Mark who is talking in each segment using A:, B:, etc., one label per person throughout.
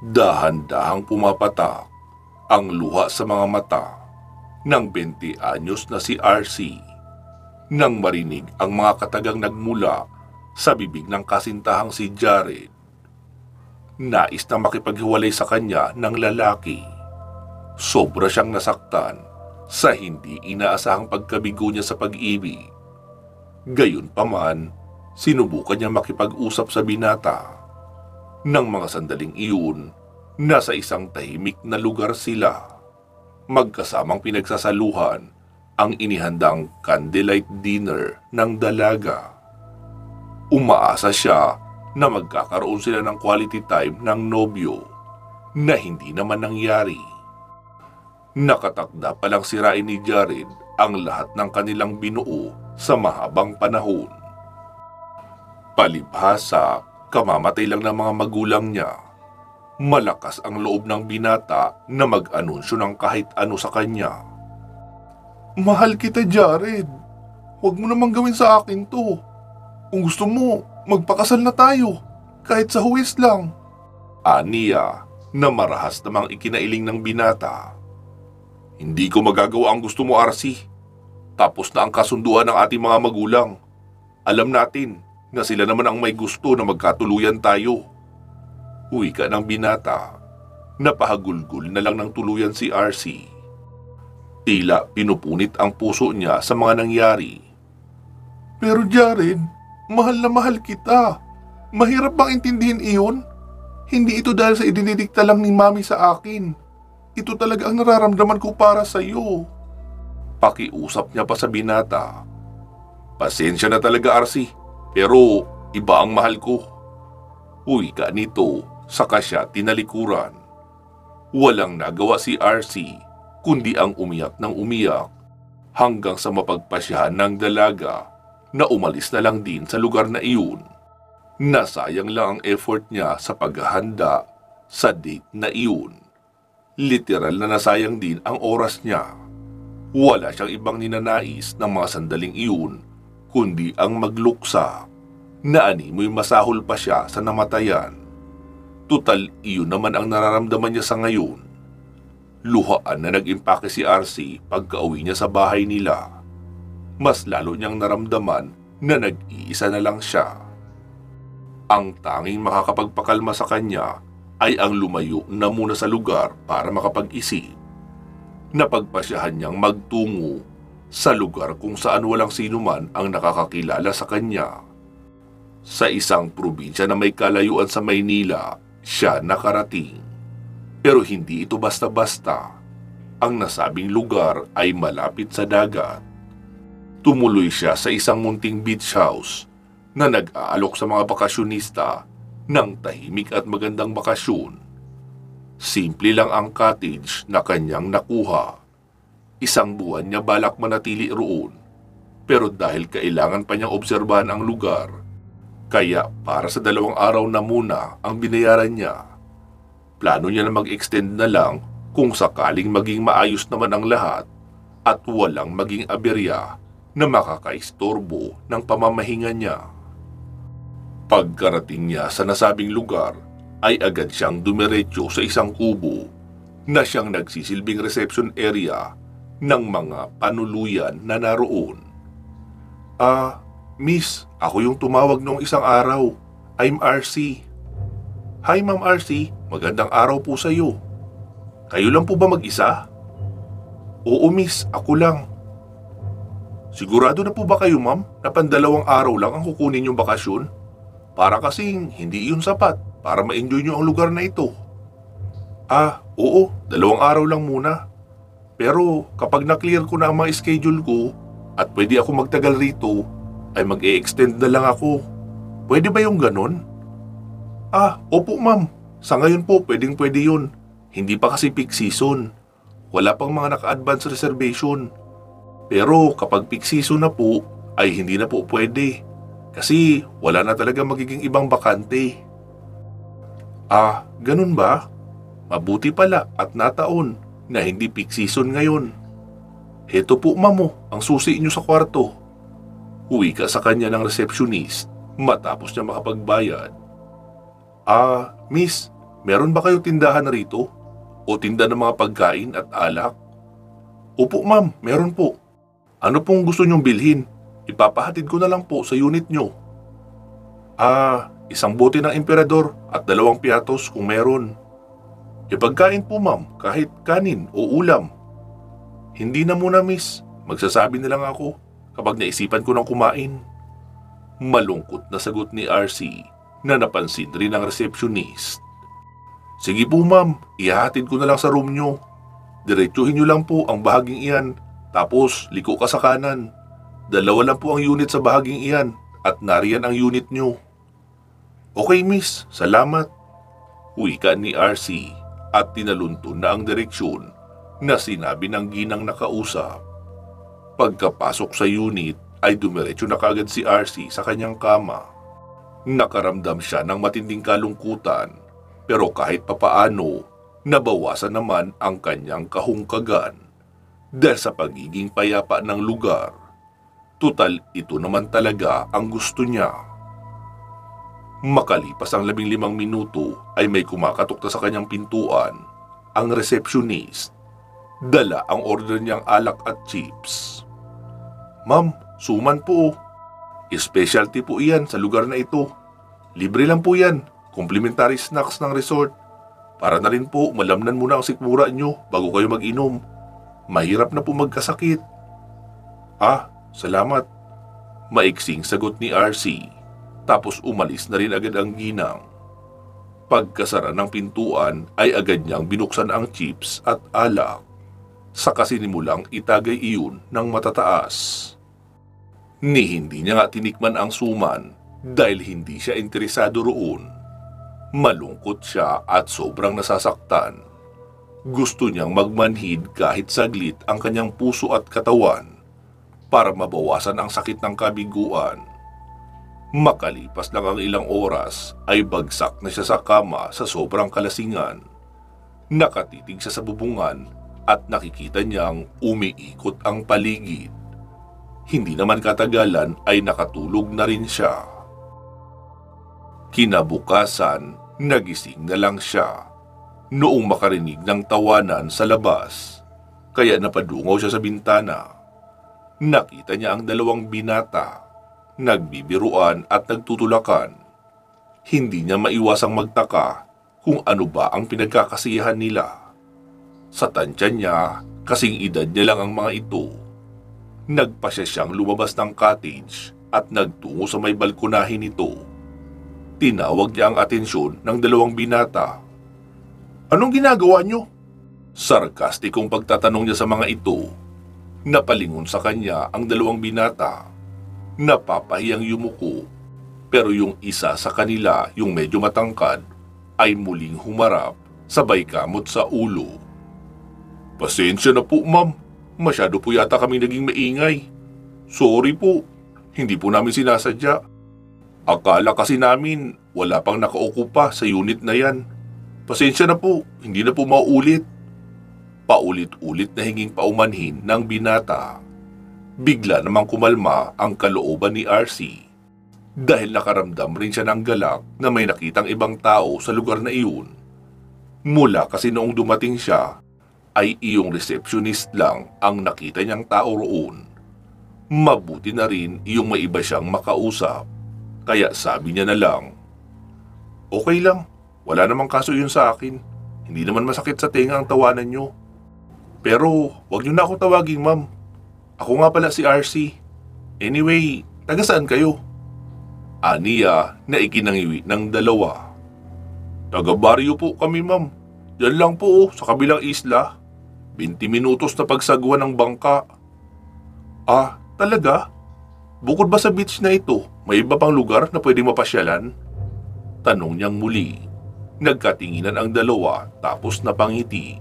A: Dahan-dahang pumapatak ang luha sa mga mata ng 20 anyos na si RC nang marinig ang mga katagang nagmula sa bibig ng kasintahang si Jared. Nais na makipaghiwalay sa kanya ng lalaki. Sobra siyang nasaktan sa hindi inaasahang pagkabigo niya sa pag-ibig. Gayunpaman, sinubukan niya makipag-usap sa binata. Nang mga sandaling iyon, nasa isang tahimik na lugar sila. Magkasamang pinagsasaluhan ang inihandang candlelight dinner ng dalaga. Umaasa siya na magkakaroon sila ng quality time ng nobyo na hindi naman nangyari. Nakatakda palang sirain ni Jared ang lahat ng kanilang binuo sa mahabang panahon. Palibhasa, kamamatay lang ng mga magulang niya. Malakas ang loob ng binata na mag-anunsyo ng kahit ano sa kanya. Mahal kita, Jared. Huwag mo namang gawin sa akin to. Kung gusto mo, magpakasal na tayo. Kahit sa huwis lang. Aniya na marahas namang ikinailing ng binata. Hindi ko magagawa ang gusto mo, RC. Tapos na ang kasunduan ng ating mga magulang. Alam natin na sila naman ang may gusto na magkatuluyan tayo. Wika ng binata. Napahagulgul na lang ng tuluyan si RC. Tila pinupunit ang puso niya sa mga nangyari. Pero Jared, mahal na mahal kita. Mahirap bang intindihin iyon? Hindi ito dahil sa idinidikta lang ni Mami sa akin. Ito talaga ang nararamdaman ko para sa iyo. Pakiusap niya pa sa binata. Pasensya na talaga, RC. Pero iba ang mahal ko. Wika nito, saka siya tinalikuran. Walang nagawa si RC kundi ang umiyak ng umiyak hanggang sa mapagpasyahan ng dalaga na umalis na lang din sa lugar na iyon. Nasayang lang ang effort niya sa paghahanda sa date na iyon. Literal na nasayang din ang oras niya. Wala siyang ibang ninanais ng mga sandaling iyon kundi ang magluksa. Naanimoy masahol pa siya sa namatayan. Tutal iyon naman ang nararamdaman niya sa ngayon. Luhaan na nag-impake si RC pagka-uwi niya sa bahay nila. Mas lalo niyang naramdaman na nag-iisa na lang siya. Ang tanging makakapagpakalma sa kanya ay ang lumayo na muna sa lugar para makapag-isip. Napagpasyahan niyang magtungo sa lugar kung saan walang sino man ang nakakakilala sa kanya. Sa isang probinsya na may kalayuan sa Maynila, siya nakarating. Pero hindi ito basta-basta. Ang nasabing lugar ay malapit sa dagat. Tumuloy siya sa isang munting beach house na nag-aalok sa mga bakasyonista ng tahimik at magandang bakasyon. Simple lang ang cottage na kanyang nakuha. Isang buwan niya balak manatili roon. Pero dahil kailangan pa niyang obserbahan ang lugar, kaya para sa 2 araw na muna ang binayaran niya. Plano niya na mag-extend na lang kung sakaling maging maayos naman ang lahat at walang maging aberya na makakaistorbo ng pamamahinga niya. Pagkarating niya sa nasabing lugar, ay agad siyang dumiretso sa isang kubo na siyang nagsisilbing reception area ng mga panuluyan na naroon. Miss, ako yung tumawag noong isang araw. I'm RC. Hi, Ma'am RC. Magandang araw po sa iyo. Kayo lang po ba mag-isa? Oo, miss. Ako lang. Sigurado na po ba kayo, ma'am, na 2 araw lang ang kukunin yung bakasyon? Para kasing hindi yun sapat para ma-enjoy nyo ang lugar na ito. Oo. 2 araw lang muna. Pero kapag na-clear ko na ang mga schedule ko at pwede ako magtagal rito, ay mag-e-extend na lang ako. Pwede ba yung ganon? Opo ma'am. Sa ngayon po, pwedeng-pwede yun. Hindi pa kasi peak season. Wala pang mga naka-advance reservation. Pero kapag peak season na po, ay hindi na po pwede. Kasi wala na talaga magiging ibang bakante. Ganun ba? Mabuti pala at nataon na hindi peak season ngayon. Heto po ma'am, ang susi niyo sa kwarto. Uwi ka sa kanya ng receptionist matapos niya makapagbayad. Miss, Meron ba kayo tindahan rito? O tinda ng mga pagkain at alak? Opo ma'am, meron po. Ano pong gusto nyong bilhin? Ipapahatid ko na lang po sa unit nyo. Isang bote ng emperador at 2 piatos kung meron. Pagkain po ma'am, kahit kanin o ulam. Hindi na muna miss, magsasabi na lang ako kapag naisipan ko ng kumain. Malungkot na sagot ni RC na napansin rin ng receptionist. Sige po ma'am, ihahatid ko na lang sa room nyo. Diretsuhin nyo lang po ang bahaging iyan, tapos liko ka sa kanan. 2 lang po ang unit sa bahaging iyan at nariyan ang unit nyo. Okay miss, salamat. Wika ni RC at tinalunton na ang direksyon na sinabi ng ginang nakausap. Pagkapasok sa unit ay dumiretso na kaagad si RC sa kanyang kama. Nakaramdam siya ng matinding kalungkutan. Pero kahit papaano, nabawasan naman ang kanyang kahungkagan dahil sa pagiging payapa ng lugar. Tutal, ito naman talaga ang gusto niya. Makalipas ang 15 minuto ay may kumakatok na sa kanyang pintuan, ang receptionist. Dala ang order niyang alak at chips. Ma'am, suman po. Specialty po iyan sa lugar na ito. Libre lang po yan. Complimentary snacks ng resort. Para na rin po malamnan muna ang sikmura nyo bago kayo mag-inom. Mahirap na po magkasakit. Salamat. Maiksing sagot ni RC. Tapos umalis na rin agad ang ginang. Pagkasara ng pintuan ay agad niyang binuksan ang chips at alak. Saka sinimulang itagay iyon ng matataas. Hindi niya nga tinikman ang suman dahil hindi siya interesado roon. Malungkot siya at sobrang nasasaktan. Gusto niyang magmanhid kahit saglit ang kanyang puso at katawan para mabawasan ang sakit ng kabiguan. Makalipas lang ang ilang oras ay bagsak na siya sa kama sa sobrang kalasingan. Nakatitig siya sa bubungan at nakikita niyang umiikot ang paligid. Hindi naman katagalan ay nakatulog na rin siya. Kinabukasan, nagising na lang siya noong makarinig ng tawanan sa labas, kaya napadungaw siya sa bintana. Nakita niya ang 2 binata, nagbibiruan at nagtutulakan. Hindi niya maiwasang magtaka kung ano ba ang pinagkakasiyahan nila. Sa tansya niya, kasing edad niya lang ang mga ito. Nagpasya siyang lumabas ng cottage at nagtungo sa may balkonahin nito. Tinawag niya ang atensyon ng 2 binata. Anong ginagawa niyo? Sarkastikong pagtatanong niya sa mga ito. Napalingon sa kanya ang 2 binata. Napapahiyang yumuko, pero yung isa sa kanila, yung medyo matangkad, ay muling humarap sabay kamot sa ulo. Pasensya na po ma'am, masyado po yata kami naging maingay. Sorry po, hindi po namin sinasadya. Akala kasi namin wala pang nakaukupa sa unit na yan. Pasensya na po, hindi na po mauulit. Paulit-ulit na hinging paumanhin ng binata. Bigla namang kumalma ang kalooban ni RC dahil nakaramdam rin siya ng galak na may nakitang ibang tao sa lugar na iyon. Mula kasi noong dumating siya, ay iyong receptionist lang ang nakita niyang tao roon. Mabuti na rin iyong may iba siyang makausap. Kaya sabi niya na lang, okay lang, wala namang kaso yun sa akin. Hindi naman masakit sa tenga ang tawanan niyo. Pero wag niyo na ako tawagin ma'am. Ako nga pala si RC. Anyway, taga saan kayo? Aniya na ikinangiwi ng 2. Taga baryo po kami ma'am. Diyan lang po sa kabilang isla. 20 minutos na pagsagwa ng bangka. Talaga? Bukod ba sa beach na ito, may iba pang lugar na pwedeng mapasyalan? Tanong niyang muli. Nagkatinginan ang 2 tapos napangiti.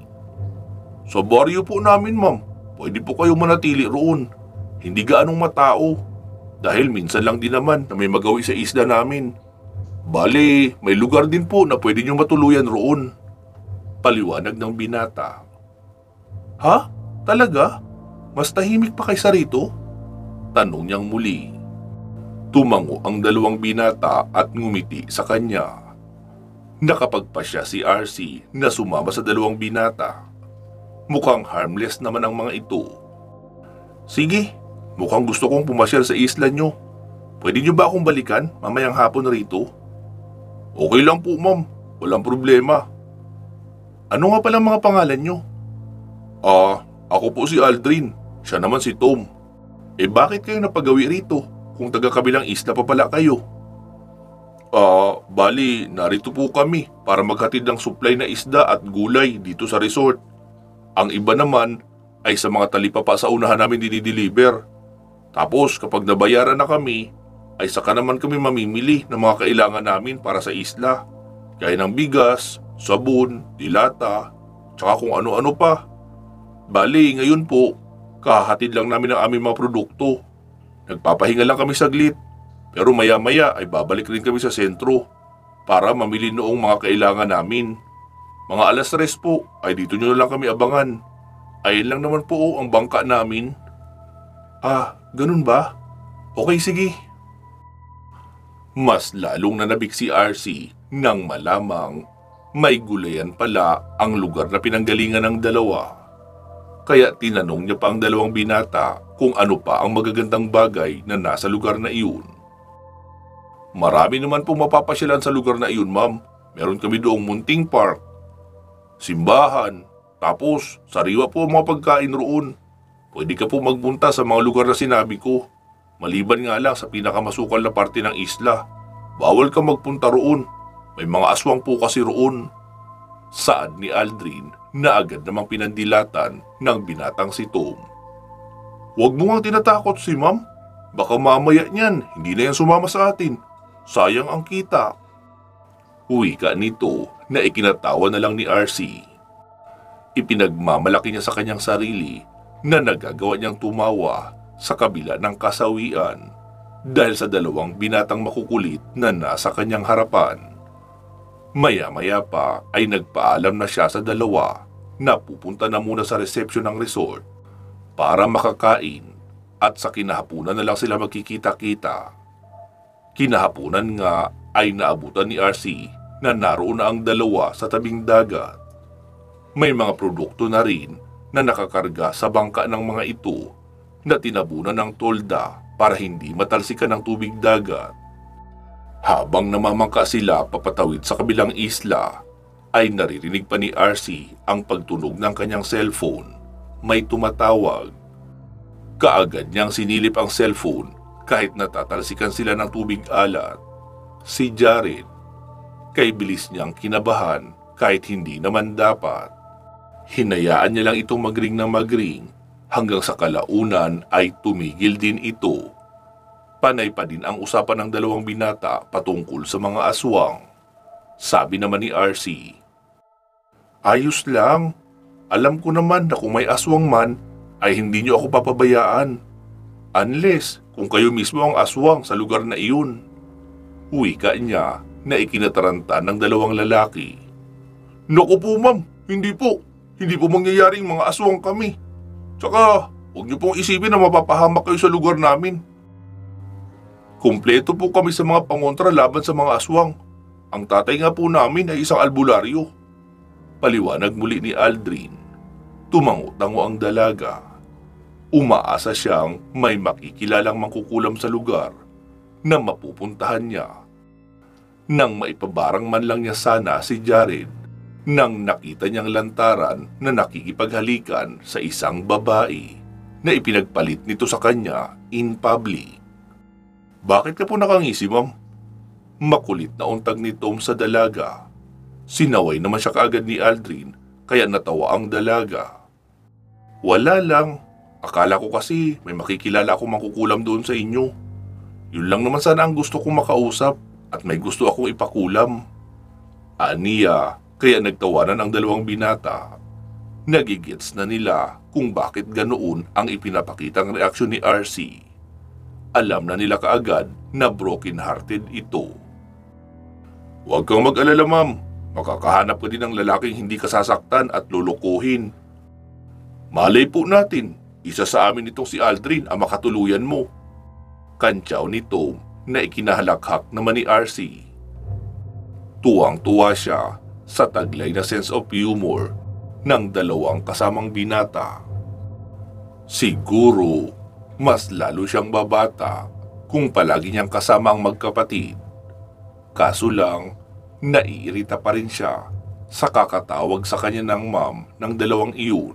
A: Sa baryo po namin ma'am, pwede po kayong manatili roon. Hindi gaanong matao. Dahil minsan lang din naman na may magawi sa isla namin. Bale, may lugar din po na pwede niyong matuluyan roon. Paliwanag ng binata. Ha? Talaga? Mas tahimik pa kaysa rito? Tanong niyang muli. Tumango ang 2 binata at ngumiti sa kanya. Nakapagpasya si RC na sumama sa dalawang binata. Mukhang harmless naman ang mga ito. Sige, mukhang gusto kong pumasyal sa isla nyo. Pwede nyo ba akong balikan mamayang hapon rito? Okay lang po ma'am, walang problema. Ano nga palang mga pangalan nyo? Ako po si Aldrin, siya naman si Tom. Bakit kayo napagawi rito kung taga-kabilang isla pa pala kayo? Bali, narito po kami para maghatid ng supply na isda at gulay dito sa resort. Ang iba naman ay sa mga talipapa sa unahan namin dinideliver. Tapos kapag nabayaran na kami, ay saka naman kami mamimili ng mga kailangan namin para sa isla. Gaya ng bigas, sabon, dilata, tsaka kung ano-ano pa. Bali, ngayon po, kahatid lang namin ang aming mga produkto. Nagpapahinga lang kami saglit. Pero maya-maya ay babalik rin kami sa sentro para mamili noong mga kailangan namin. Mga alas 3 po ay dito nyo na lang kami abangan. Ayun lang naman po ang bangka namin. Ganun ba? Okay, sige. Mas lalong nanabik si RC nang malamang may gulayan pala ang lugar na pinanggalingan ng dalawa. Kaya tinanong niya pa ang dalawang binata kung ano pa ang magagandang bagay na nasa lugar na iyon. Marami naman pong mapapasyalan sa lugar na iyon, ma'am. Meron kami doong munting park, simbahan, tapos sariwa po ang mga pagkain roon. Pwede ka po magpunta sa mga lugar na sinabi ko. Maliban nga lang sa pinakamasukal na parte ng isla. Bawal ka magpunta roon. May mga aswang po kasi roon. Saad ni Aldrin na agad namang pinandilatan ng binatang si Tom. Huwag mo nga tinatakot si ma'am. Baka mamaya niyan, hindi na yan sumama sa atin. Sayang ang kita. Wika nito na ikinatawa na lang ni RC. Ipinagmamalaki niya sa kanyang sarili na nagagawa niyang tumawa sa kabila ng kasawian dahil sa dalawang binatang makukulit na nasa kanyang harapan. Maya-maya pa ay nagpaalam na siya sa dalawa na pupunta na muna sa resepsyon ng resort para makakain at sa kinahapunan na lang sila magkikita-kita. Kinahapunan nga ay naabutan ni RC na naroon na ang dalawa sa tabing dagat. May mga produkto na rin na nakakarga sa bangka ng mga ito na tinabunan ng tolda para hindi matalsikan ng tubig dagat. Habang namamangka sila papatawid sa kabilang isla, ay naririnig pa ni RC ang pagtunog ng kanyang cellphone. May tumatawag. Kaagad niyang sinilip ang cellphone kahit natatalsikan sila ng tubig alat. Si Jared, kay bilis niyang kinabahan kahit hindi naman dapat. Hinayaan niya lang itong magring na magring hanggang sa kalaunan ay tumigil din ito. Panay pa din ang usapan ng dalawang binata patungkol sa mga aswang. Sabi naman ni RC, "Ayos lang. Alam ko naman na kung may aswang man ay hindi niyo ako papabayaan. Unless kung kayo mismo ang aswang sa lugar na iyon." Wika niya na ikinataranta ng dalawang lalaki. "Naku po ma'am, hindi po. Hindi po mangyayaring mga aswang kami. Tsaka huwag niyo pong isipin na mapapahamak kayo sa lugar namin. Kumpleto po kami sa mga pangontra laban sa mga aswang. Ang tatay nga po namin ay isang albularyo." Paliwanag muli ni Aldrin. Tumango-tango ang dalaga. Umaasa siyang may makikilalang mangkukulam sa lugar na mapupuntahan niya. Nang maipabarang man lang niya sana si Jared nang nakita niyang lantaran na nakikipaghalikan sa isang babae na ipinagpalit nito sa kanya in public. "Bakit ka po nakangisi, ma'am?" Makulit na untag ni Tom sa dalaga. Sinaway naman siya kaagad ni Aldrin kaya natawa ang dalaga. "Wala lang. Akala ko kasi may makikilala akong mangkukulam doon sa inyo. Yun lang naman sana ang gusto kong makausap at may gusto akong ipakulam." Aniya, kaya nagtawanan ang dalawang binata. Nagigits na nila kung bakit ganoon ang ipinapakitang reaksyon ni RC. Alam na nila kaagad na broken-hearted ito. "Huwag kang mag-alala, ma'am. Makakahanap ka din ng lalaking hindi kasasaktan at lulukuhin. Malay po natin, isa sa amin itong si Aldrin ang makatuluyan mo." Kantsaw ni Tom na ikinahalakhak naman ni RC. Tuwang-tuwa siya sa taglay na sense of humor ng dalawang kasamang binata. Siguro, mas lalo siyang babata kung palagi niyang kasama ang magkapatid. Kaso lang, naiirita pa rin siya sa kakatawag sa kanya ng ma'am ng dalawang iyon.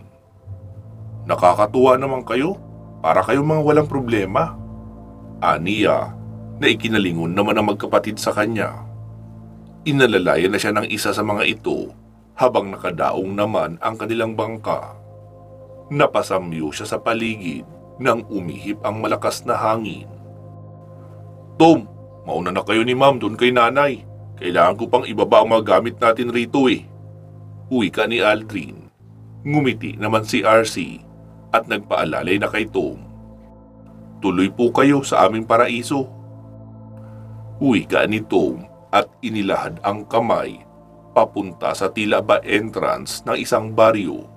A: Nakakatuwa naman kayo, para kayong mga walang problema. Aniya na ikinalingon naman ang magkapatid sa kanya. Inalalayan na siya ng isa sa mga ito habang nakadaong naman ang kanilang bangka. Napasamyo siya sa paligid nang umihip ang malakas na hangin. Tom, mauna na kayo ni ma'am doon kay nanay. Kailangan ko pang ibaba ang mga gamit natin rito eh. Uwi ka ni Aldrin. Ngumiti naman si RC at nagpaalalay na kay Tom. Tuloy po kayo sa aming paraiso. Uwi ka ni Tom at inilahad ang kamay papunta sa tila ba entrance ng isang baryo.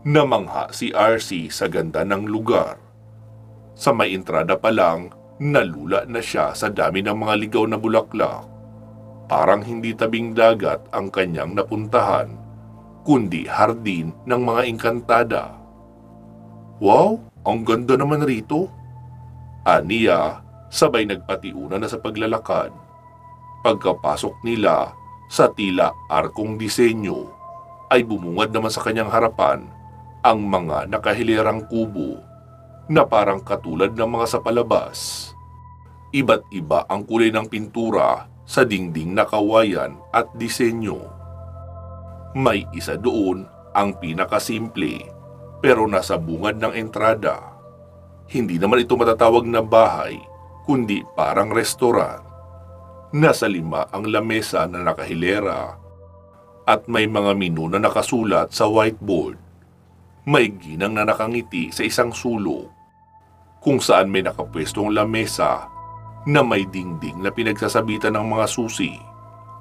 A: Namangha si RC sa ganda ng lugar. Sa may entrada pa lang, nalula na siya sa dami ng mga ligaw na bulaklak. Parang hindi tabing dagat ang kanyang napuntahan, kundi hardin ng mga engkantada. Wow, ang ganda naman rito. Aniya, sabay nagpatiuna na sa paglalakad. Pagkapasok nila sa tila arkong disenyo, ay bumungad naman sa kanyang harapan ang mga nakahilerang kubo na parang katulad ng mga sa palabas. Iba't iba ang kulay ng pintura sa dingding na kawayan at disenyo. May isa doon ang pinakasimple pero nasa bungad ng entrada. Hindi naman ito matatawag na bahay kundi parang restaurant. Nasa 5 ang lamesa na nakahilera at may mga menu na nakasulat sa whiteboard. May ginang na nakangiti sa isang sulok kung saan may nakapwestong lamesa na may dingding na pinagsasabitan ng mga susi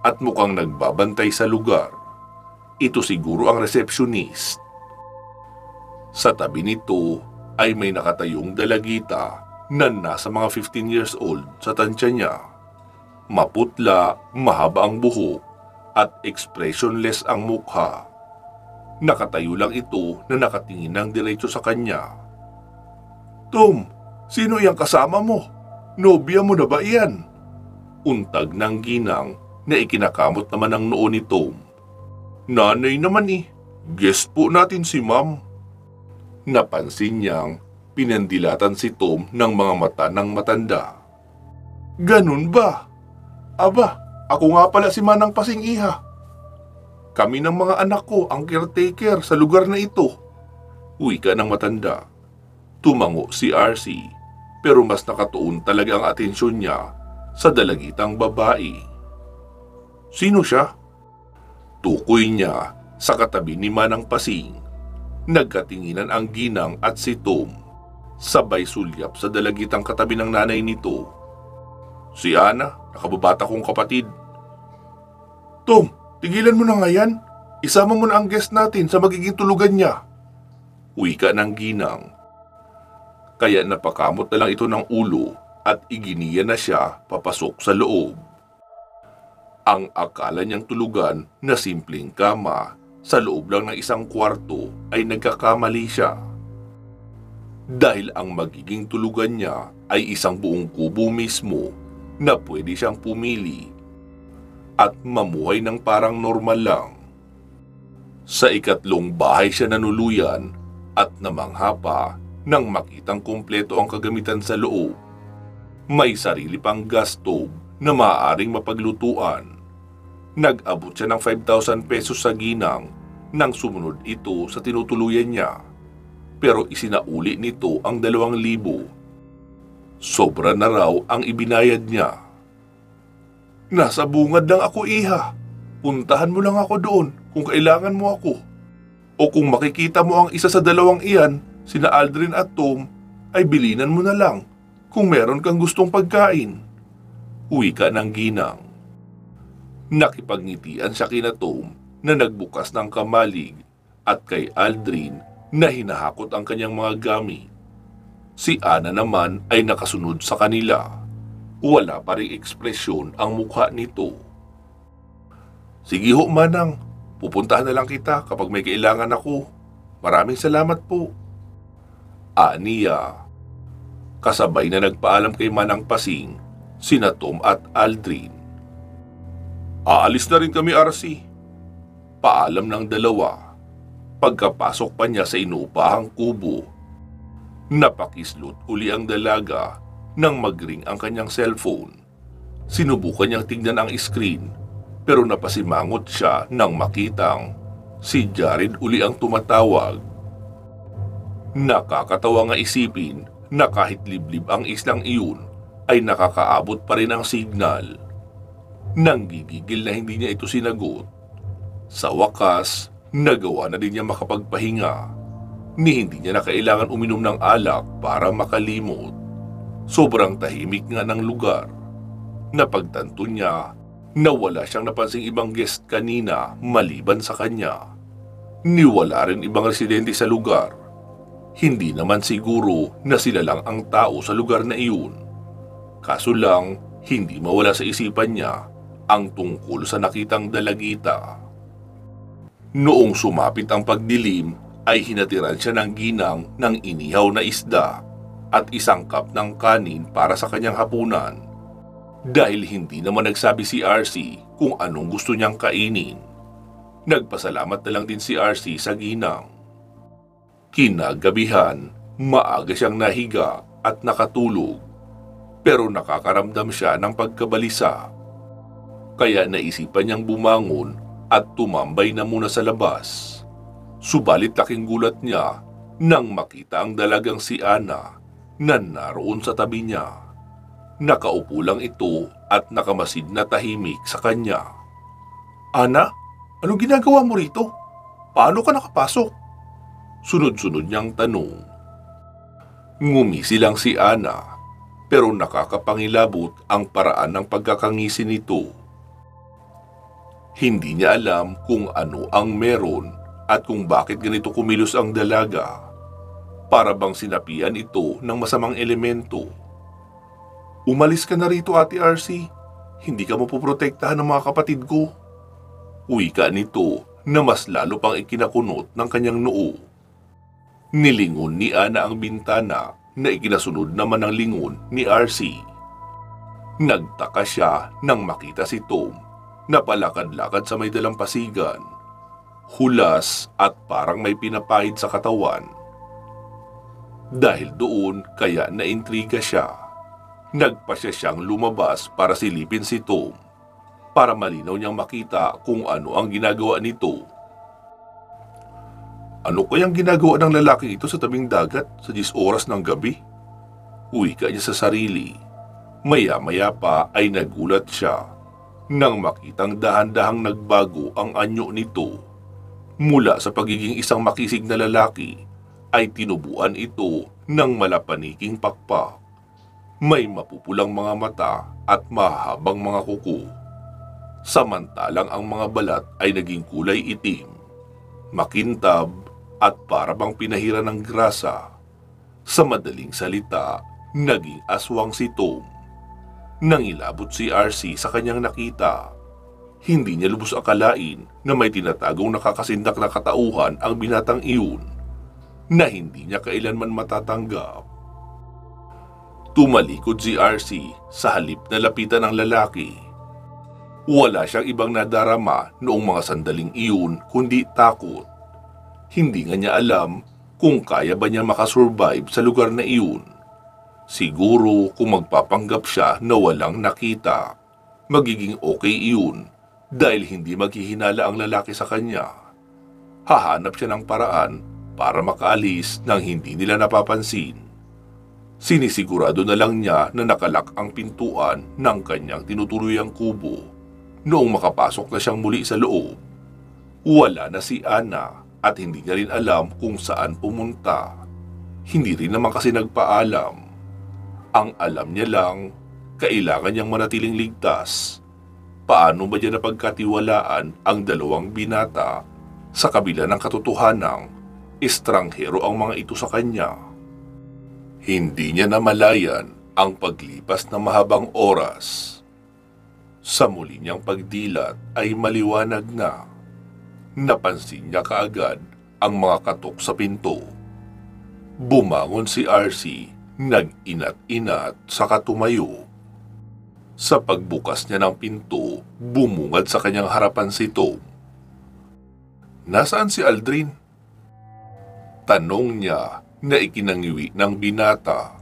A: at mukhang nagbabantay sa lugar. Ito siguro ang receptionist. Sa tabi nito ay may nakatayong dalagita na nasa mga 15 years old sa tansya niya. Maputla, mahaba ang buhok at expressionless ang mukha. Nakatayo lang ito na nakatingin ng diretso sa kanya. Tom, sino yung kasama mo? Nobya mo na ba iyan? Untag ng ginang na ikinakamot naman ang noo ni Tom. Nanay naman eh, guest po natin si ma'am. Napansin niyang pinandilatan si Tom ng mga mata ng matanda. Ganun ba? Aba, ako nga pala si Manang Pasing Iha. Kami ng mga anak ko ang caretaker sa lugar na ito. Wika ng matanda. Tumango si RC pero mas nakatuon talaga ang atensyon niya sa dalagitang babae. Sino siya? Tukoy niya sa katabi ni Manang Pasing. Nagkatinginan ang ginang at si Tom. Sabay sulyap sa dalagitang katabi ng nanay nito. Si Ana, nakababata kong kapatid. Tom, tigilan mo na nga yan. Isama mo na ang guest natin sa magiging tulugan niya. Wika ng ginang. Kaya napakamot na lang ito ng ulo at iginiya na siya papasok sa loob. Ang akala niyang tulugan na simpleng kama sa loob lang ng isang kwarto ay nagkakamali siya. Dahil ang magiging tulugan niya ay isang buong kubo mismo na pwede siyang pumili at mamuhay ng parang normal lang. Sa ikatlong bahay siya nanuluyan at namangha pa nang makitang kumpleto ang kagamitan sa loob. May sarili pang gas stove na maaaring mapaglutuan. Nag-abot siya ng 5,000 pesos sa ginang nang sumunod ito sa tinutuluyan niya. Pero isinauli nito ang 2,000. Sobra na raw ang ibinayad niya. Nasa bungad lang ako, Iha. Puntahan mo lang ako doon kung kailangan mo ako. O kung makikita mo ang isa sa 2 iyan, sina Aldrin at Tom, ay bilinan mo na lang kung meron kang gustong pagkain. Wika ng ginang. Nakipagngitian siya kina Tom na nagbukas ng kamalig at kay Aldrin na hinahakot ang kanyang mga gamit. Si Ana naman ay nakasunod sa kanila. Wala pa ring ekspresyon ang mukha nito. Sige ho, Manang. Pupuntahan na lang kita kapag may kailangan ako. Maraming salamat po. Aniya. Kasabay na nagpaalam kay Manang Pasing, sina Tom at Aldrin. Aalis na rin kami, RC. Paalam ng dalawa. Pagkapasok pa niya sa inuupahang kubo, napakislot uli ang dalaga nang magring ang kanyang cellphone. Sinubukan niyang tignan ang screen pero napasimangot siya nang makitang si Jared uli ang tumatawag. Nakakatawa nga isipin na kahit liblib ang islang iyon ay nakakaabot pa rin ang signal. Nanggigigil na hindi niya ito sinagot. Sa wakas, nagawa na din niya makapagpahinga. Ni hindi niya na kailangan uminom ng alak para makalimot. Sobrang tahimik nga ng lugar. Napagtanto niya na wala siyang napansing ibang guest kanina maliban sa kanya. Niwala rin ibang residente sa lugar. Hindi naman siguro na sila lang ang tao sa lugar na iyon. Kaso lang, hindi mawala sa isipan niya ang tungkol sa nakitang dalagita. Noong sumapit ang pagdilim, ay hinatiran siya ng ginang ng inihaw na isda at isang cup ng kanin para sa kanyang hapunan. Dahil hindi naman nagsabi si RC kung anong gusto niyang kainin. Nagpasalamat na lang din si RC sa ginang. Kinagabihan, maaga siyang nahiga at nakatulog, pero nakakaramdam siya ng pagkabalisa. Kaya naisipan niyang bumangon at tumambay na muna sa labas. Subalit laking gulat niya nang makita ang dalagang si Ana na naroon sa tabi niya. Nakaupo lang ito at nakamasid na tahimik sa kanya. Ana, anong ginagawa mo rito? Paano ka nakapasok? Sunod-sunod niyang tanong. Ngumisi lang si Ana, pero nakakapangilabot ang paraan ng pagkakangisi nito. Hindi niya alam kung ano ang meron at kung bakit ganito kumilos ang dalaga. Para bang sinapian ito ng masamang elemento. Umalis ka na rito, Ate RC. Hindi ka mapoprotektahan ng mga kapatid ko. Wika nito na mas lalo pang ikinakunot ng kanyang noo. Nilingon ni Ana ang bintana na ikinasunod naman ng lingon ni RC. Nagtaka siya nang makita si Tom na palakad-lakad sa may dalampasigan, hulas at parang may pinapahid sa katawan. Dahil doon kaya naintriga siya. Nagpasya siyang lumabas para silipin si Tom para malinaw niyang makita kung ano ang ginagawa nito. Ano kayang ginagawa ng lalaking ito sa tabing dagat sa 10 oras ng gabi? Wika niya sa sarili. Maya-maya pa ay nagulat siya nang makitang dahan-dahang nagbago ang anyo nito. Mula sa pagiging isang makisig na lalaki ay tinubuan ito ng malapaniking pakpak. May mapupulang mga mata at mahabang mga kuko. Samantalang ang mga balat ay naging kulay itim, makintab, at para bang pinahiran ng grasa. Sa madaling salita, naging aswang si Tom. Nang ilabot si RC sa kanyang nakita, hindi niya lubos akalain na may tinatagong nakakasindak na katauhan ang binatang iyon na hindi niya kailanman matatanggap. Tumalikod si RC sa halip na lapitan ng lalaki. Wala siyang ibang nadarama noong mga sandaling iyon kundi takot. Hindi nga niya alam kung kaya ba niya makasurvive sa lugar na iyon. Siguro kung magpapanggap siya na walang nakita, magiging okay iyon dahil hindi maghihinala ang lalaki sa kanya. Hahanap siya ng paraan para makaalis nang hindi nila napapansin. Sinisigurado na lang niya na nakalak ang pintuan ng kanyang tinutuluyang kubo noong makapasok na siyang muli sa loob. Wala na si Ana. At hindi niya rin alam kung saan pumunta. Hindi rin naman kasi nagpaalam. Ang alam niya lang, kailangan niyang manatiling ligtas. Paano ba niya napagkatiwalaan ang dalawang binata sa kabila ng katotohanang estranghero ang mga ito sa kanya? Hindi niya namalayan ang paglipas ng mahabang oras. Sa muli niyang pagdilat ay maliwanag na. Napansin niya kaagad ang mga katok sa pinto. Bumangon si RC, nag-inat-inat saka tumayo. Sa pagbukas niya ng pinto, bumungad sa kanyang harapan si Tom. "Nasaan si Aldrin?" Tanong niya na ikinangiwi ng binata.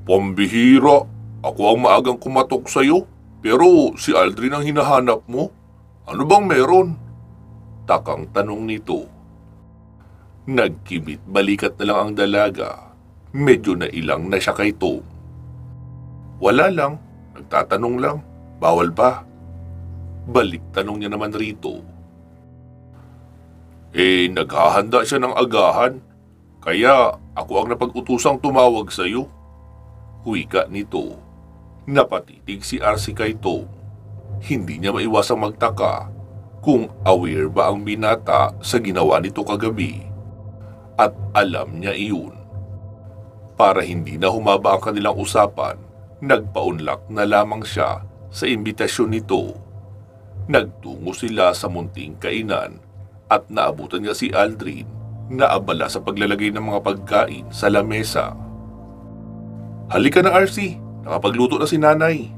A: "Pambihira, ako ang maagang kumatok sa'yo, pero si Aldrin ang hinahanap mo. Ano bang meron?" Takang tanong nito. Nagkibit balikat na lang ang dalaga. Medyo nailang na siya kay Tom. "Wala lang, nagtatanong lang, bawal ba?" Balik tanong niya naman rito. Naghahanda siya ng agahan, kaya ako ang napag-utusang tumawag sa'yo." Wika nito. Napatitig si RC kay Tom. Hindi niya maiwasang magtaka kung aware ba ang binata sa ginawa nito kagabi. At alam niya iyon. Para hindi na humaba ang kanilang usapan, nagpaunlak na lamang siya sa imbitasyon nito. Nagtungo sila sa munting kainan at naabutan niya si Aldrin na abala sa paglalagay ng mga pagkain sa lamesa. "Halika na RC, nakapagluto na si nanay."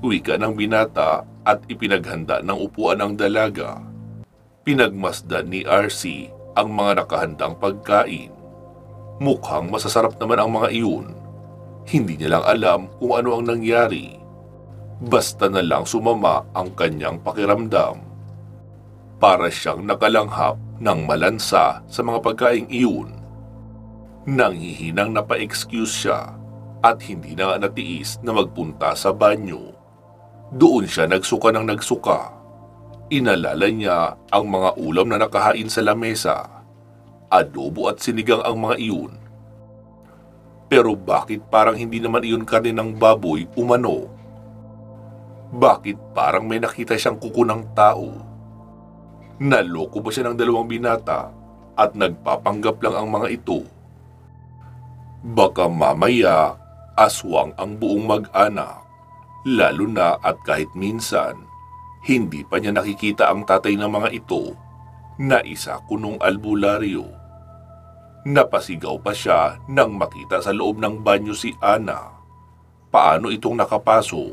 A: Wika ng binata at ipinaghanda ng upuan ng dalaga. Pinagmasdan ni RC ang mga nakahandang pagkain. Mukhang masasarap naman ang mga iyon. Hindi niya lang alam kung ano ang nangyari. Basta na lang sumama ang kanyang pakiramdam. Para siyang nakalanghap ng malansa sa mga pagkaing iyon. Nanghihinang napa-excuse siya at hindi na nga natiis na magpunta sa banyo. Doon siya nagsuka ng nagsuka. Inalala niya ang mga ulam na nakahain sa lamesa. Adobo at sinigang ang mga iyon. Pero bakit parang hindi naman iyon karne ng baboy umano? Bakit parang may nakita siyang kuko ng tao? Naloko ba siya ng dalawang binata at nagpapanggap lang ang mga ito? Baka mamaya aswang ang buong mag-anak, lalo na at kahit minsan hindi pa niya nakikita ang tatay ng mga ito na isa kunong albularyo. Napasigaw pa siya nang makita sa loob ng banyo si Ana. Paano itong nakapasok?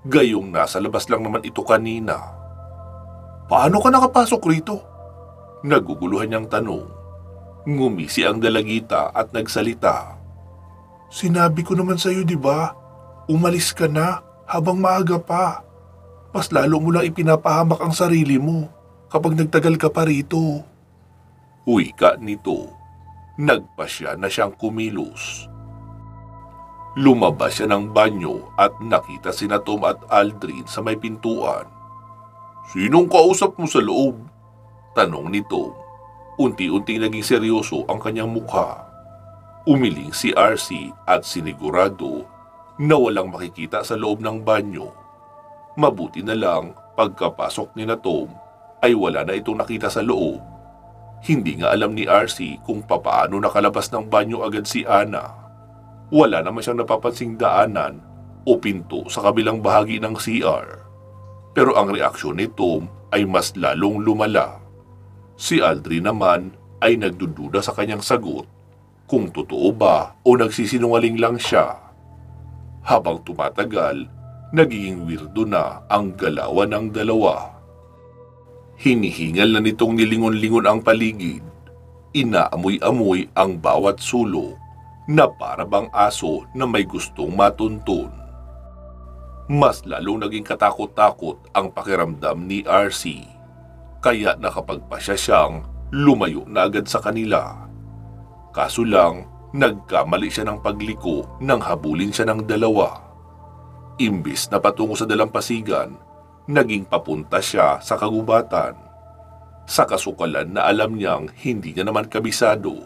A: Gayong nasa labas lang naman ito kanina. "Paano ka nakapasok rito?" Naguguluhan niyang tanong. Ngumisi ang dalagita at nagsalita. "Sinabi ko naman sa'yo, di ba? Umalis ka na habang maaga pa. Mas lalo mo lang ipinapahamak ang sarili mo kapag nagtagal ka pa rito." Wika nito. Nagpasya na siyang kumilos. Lumabas siya ng banyo at nakita sina Tom at Aldrin sa may pintuan. "Sinong kausap mo sa loob?" tanong ni Tom. Unti-unting naging seryoso ang kanyang mukha. Umiling si RC at sinigurado na walang makikita sa loob ng banyo. Mabuti na lang pagkapasok ni na Tom ay wala na itong nakita sa loob. Hindi nga alam ni RC kung papaano nakalabas ng banyo agad si Ana. Wala naman siyang napapansing daanan o pinto sa kabilang bahagi ng CR. Pero ang reaksyon ni Tom ay mas lalong lumala. Si Aldrin naman ay nagdududa sa kanyang sagot kung totoo ba o nagsisinungaling lang siya. Habang tumatagal, nagiging weirdo na ang galawan ng dalawa. Hinihingal na nitong nilingon-lingon ang paligid. Inaamoy-amoy ang bawat sulok na para bang aso na may gustong matuntun. Mas lalong naging katakot-takot ang pakiramdam ni RC. Kaya nakapagpasya siyang lumayo na agad sa kanila. Kaso lang, nagkamali siya ng pagliko nang habulin siya ng dalawa. Imbis na patungo sa dalampasigan, naging papunta siya sa kagubatan. Sa kasukalan na alam niyang hindi niya naman kabisado.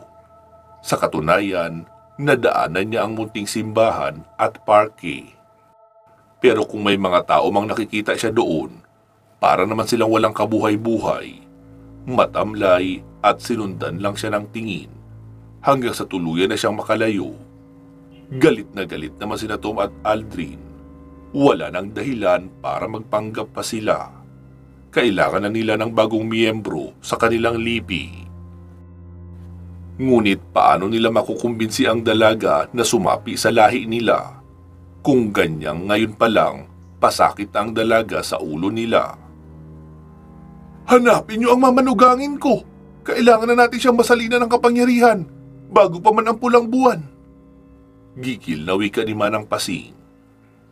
A: Sa katunayan, nadaanan niya ang munting simbahan at parke. Pero kung may mga tao mang nakikita siya doon, para naman silang walang kabuhay-buhay. Matamlay at sinundan lang siya ng tingin hanggang sa tuluyan na siyang makalayo. Galit na galit naman sina Tom at Aldrin. Wala nang dahilan para magpanggap pa sila. Kailangan na nila ng bagong miyembro sa kanilang lipi. Ngunit paano nila makukumbinsi ang dalaga na sumapi sa lahi nila kung ganyang ngayon pa lang pasakit ang dalaga sa ulo nila? Hanapin niyo ang mamanugangin ko. Kailangan na natin siyang masalina ng kapangyarihan bago pa man ang pulang buwan. Gigil na wika ni Manang Pasing.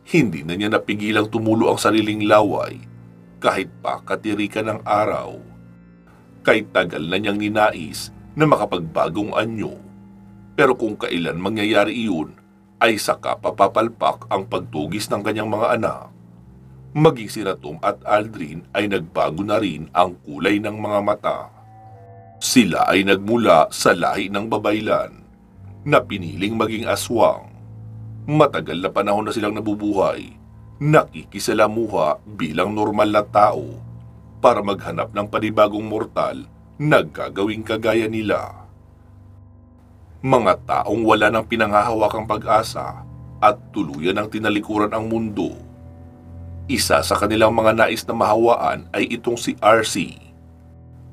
A: Hindi na niya napigilang tumulo ang sariling laway kahit pa katirikan ng araw. Kahit tagal na niyang ninais na makapagbagong anyo. Pero kung kailan mangyayari iyon, ay saka papapalpak ang pagtugis ng kanyang mga anak. Maging si Ratom at Aldrin ay nagbago na rin ang kulay ng mga mata. Sila ay nagmula sa lahi ng babaylan na piniling maging aswang. Matagal na panahon na silang nabubuhay, nakikisalamuha bilang normal na tao para maghanap ng panibagong mortal na gagawing kagaya nila. Mga taong wala ng pinanghahawakang pag-asa at tuluyan ang tinalikuran ang mundo. Isa sa kanilang mga nais na mahawaan ay itong si RC.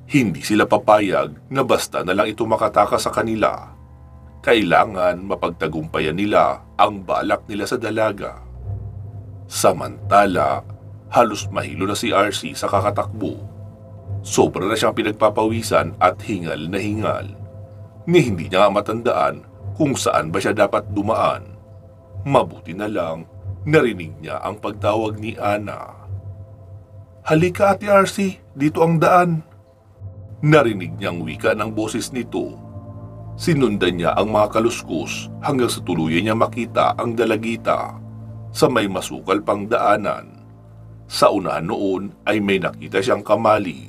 A: Hindi sila papayag na basta na lang ito makataka sa kanila. Kailangan mapagtagumpayan nila ang balak nila sa dalaga. Samantala, halos mahilo na si RC sa kakatakbo. Sobra na siyang pinagpapawisan at hingal na hingal. Ni hindi niya nga matandaan kung saan ba siya dapat dumaan. Mabuti na lang, narinig niya ang pagtawag ni Ana. Halika Ate RC, dito ang daan. Narinig niyang wika ng boses nito. Sinundan niya ang mga kaluskos hanggang sa tuluyan niya makita ang dalagita sa may masukal pang daanan. Sa unahan noon ay may nakita siyang kamali.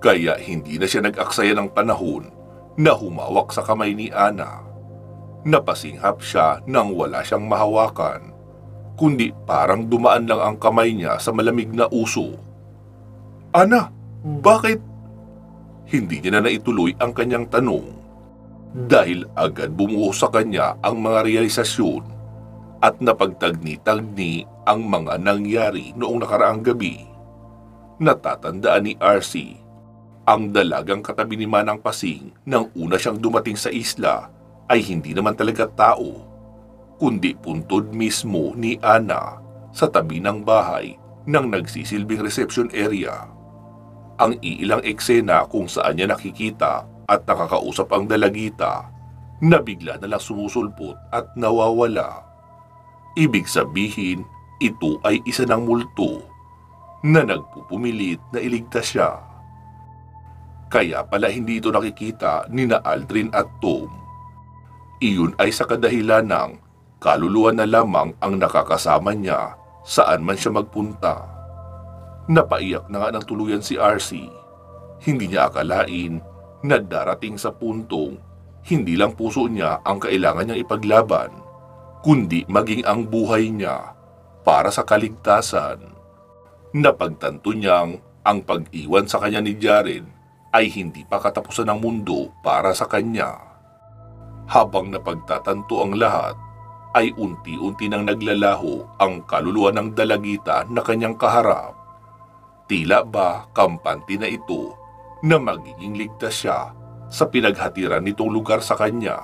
A: Kaya hindi na siya nag-aksaya ng panahon na humawak sa kamay ni Ana. Napasinghap siya nang wala siyang mahawakan, kundi parang dumaan lang ang kamay niya sa malamig na uso. Ana, bakit? Hindi niya na naituloy ang kanyang tanong dahil agad bumuo sa kanya ang mga realisasyon at napagtagni-tagni ang mga nangyari noong nakaraang gabi. Natatandaan ni RC ang dalagang katabi ni Manang Pasing nang una siyang dumating sa isla ay hindi naman talaga tao, kundi puntod mismo ni Ana sa tabi ng bahay ng nagsisilbing reception area. Ang iilang eksena kung saan niya nakikita at nakakausap ang dalagita na bigla na lang sumusulpot at nawawala. Ibig sabihin, ito ay isa ng multo na nagpupumilit na iligtas siya. Kaya pala hindi ito nakikita ni na Aldrin at Tom. Iyon ay sa kadahilan ng kaluluwa na lamang ang nakakasama niya saan man siya magpunta. Napaiyak na nga ng tuluyan si RC. Hindi niya akalain na darating sa puntong hindi lang puso niya ang kailangan niyang ipaglaban, kundi maging ang buhay niya para sa kaligtasan. Napagtanto niyang ang pag-iwan sa kanya ni Jared ay hindi pa katapusan ng mundo para sa kanya. Habang napagtatanto ang lahat, ay unti-unti nang naglalaho ang kaluluwa ng dalagita na kanyang kaharap. Tila ba kampante na ito na magiging ligtas siya sa pinaghatiran nitong lugar sa kanya.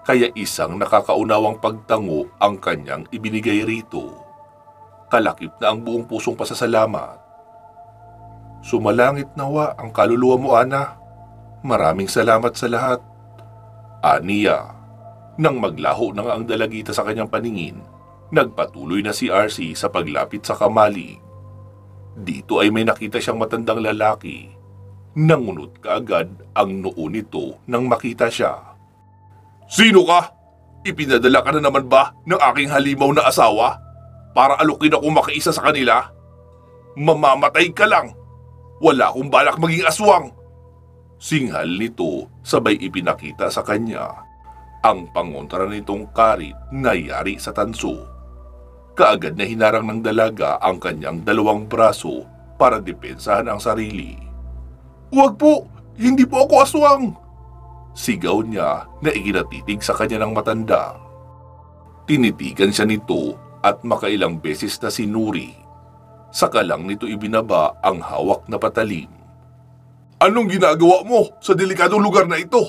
A: Kaya isang nakakaunawang pagtango ang kanyang ibinigay rito. Kalakip na ang buong pusong pasasalamat. Sumalangit nawa ang kaluluwa mo, Ana. Maraming salamat sa lahat. Aniya, nang maglaho na nga ang dalagita sa kanyang paningin, nagpatuloy na si RC sa paglapit sa kamalig. Dito ay may nakita siyang matandang lalaki. Nangunot kaagad ang noo nito nang makita siya. Sino ka? Ipinadala ka na naman ba ng aking halimaw na asawa para alukin ako makiisa sa kanila? Mamamatay ka lang! Wala akong balak maging aswang! Singhal nito sabay ipinakita sa kanya ang pangontra nitong karit na yari sa tanso. Kaagad na hinarang ng dalaga ang kanyang dalawang braso para depensahan ang sarili. Huwag po! Hindi po ako aswang! Sigaw niya na iginatitig sa kanya ng matanda. Tinitigan siya nito at makailang beses na sinuri. Saka lang nito ibinaba ang hawak na patalim. Anong ginagawa mo sa delikadong lugar na ito?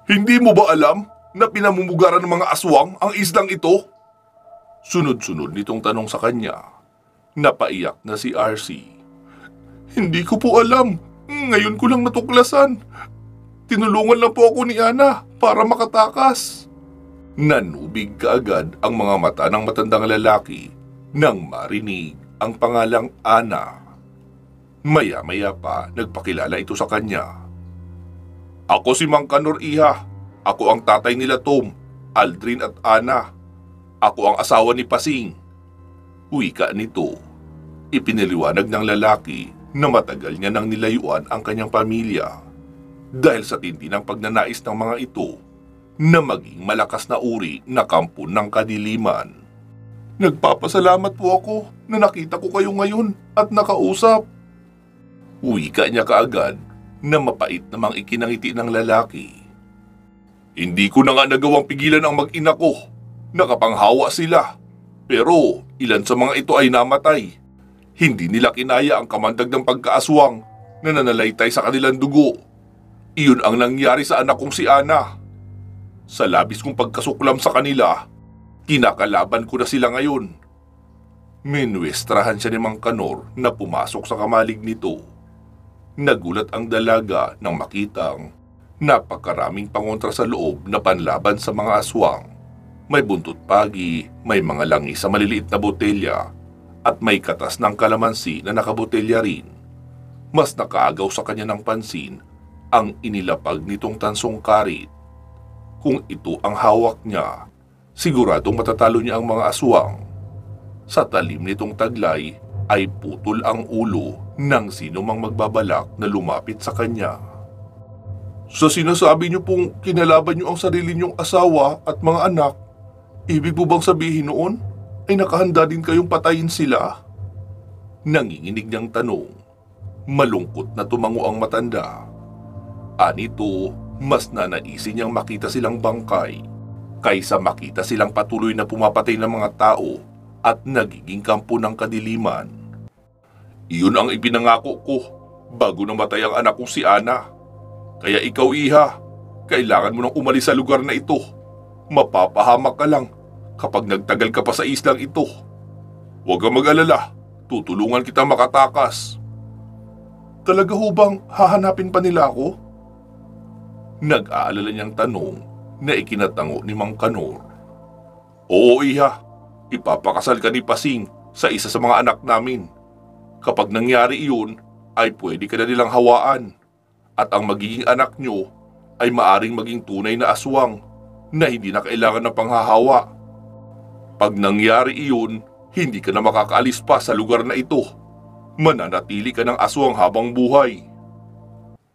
A: Hindi mo ba alam na pinamumugaran ng mga aswang ang islang ito? Sunod-sunod nitong tanong sa kanya. Napaiyak na si RC. Hindi ko po alam. Ngayon ko lang natuklasan. Tinulungan lang po ako ni Ana para makatakas. Nanubig kaagad ang mga mata ng matandang lalaki nang marinig ang pangalang Ana. Maya-maya pa nagpakilala ito sa kanya. Ako si Mang Kanor, iha. Ako ang tatay nila Tom, Aldrin at Ana. Ako ang asawa ni Pasing. Wika nito. Ipiniliwanag ng lalaki na matagal niya nang nilayuan ang kanyang pamilya dahil sa tindi ng pagnanais ng mga ito na maging malakas na uri na kampo ng kadiliman. Nagpapasalamat po ako na nakita ko kayo ngayon at nakausap. Wika niya kaagad na mapait namang ikinangiti ng lalaki. Hindi ko na nga nagawang pigilan ang mag-ina ko. Nakapanghawa sila. Pero ilan sa mga ito ay namatay. Hindi nila kinaya ang kamandag ng pagkaaswang na nanalaitay sa kanilang dugo. Iyon ang nangyari sa anak kong si Ana. Sa labis kong pagkasuklam sa kanila, kinakalaban ko na sila ngayon. Minuestrahan siya ni Mang Kanor na pumasok sa kamalig nito. Nagulat ang dalaga nang makitang napakaraming pangontra sa loob na panlaban sa mga aswang. May buntot pagi, may mga langis sa maliliit na botelya, at may katas ng kalamansi na nakabotelya rin. Mas nakaagaw sa kanya ng pansin ang inilapag nitong tansong karit. Kung ito ang hawak niya, siguradong matatalo niya ang mga aswang. Sa talim nitong taglay ay putol ang ulo ng sino mang magbabalak na lumapit sa kanya. Sa sinasabi niyo pong kinalaban niyo ang sarili niyong asawa at mga anak, ibig mo bang sabihin noon ay nakahanda din kayong patayin sila? Nanginginig niyang tanong. Malungkot na tumango ang matanda. Anito, mas nanaisin niyang makita silang bangkay kaysa makita silang patuloy na pumapatay ng mga tao at nagiging kampo ng kadiliman. Iyon ang ipinangako ko bago namatay ang anak kong si Ana. Kaya ikaw, iha, kailangan mo nang umalis sa lugar na ito. Mapapahamak ka lang kapag nagtagal ka pa sa islang ito. Huwag kang mag-alala, tutulungan kita makatakas. Talaga ho bang hahanapin pa nila ako? Nag-aalala niyang tanong na ikinatango ni Mang Kanor. Oo, iha, ipapakasal ka ni Pasing sa isa sa mga anak namin. Kapag nangyari iyon, ay pwede ka na nilang hawaan. At ang magiging anak nyo ay maaring maging tunay na aswang na hindi na kailangan ng panghahawa. Pag nangyari iyon, hindi ka na makakaalis pa sa lugar na ito. Mananatili ka ng aswang habang buhay.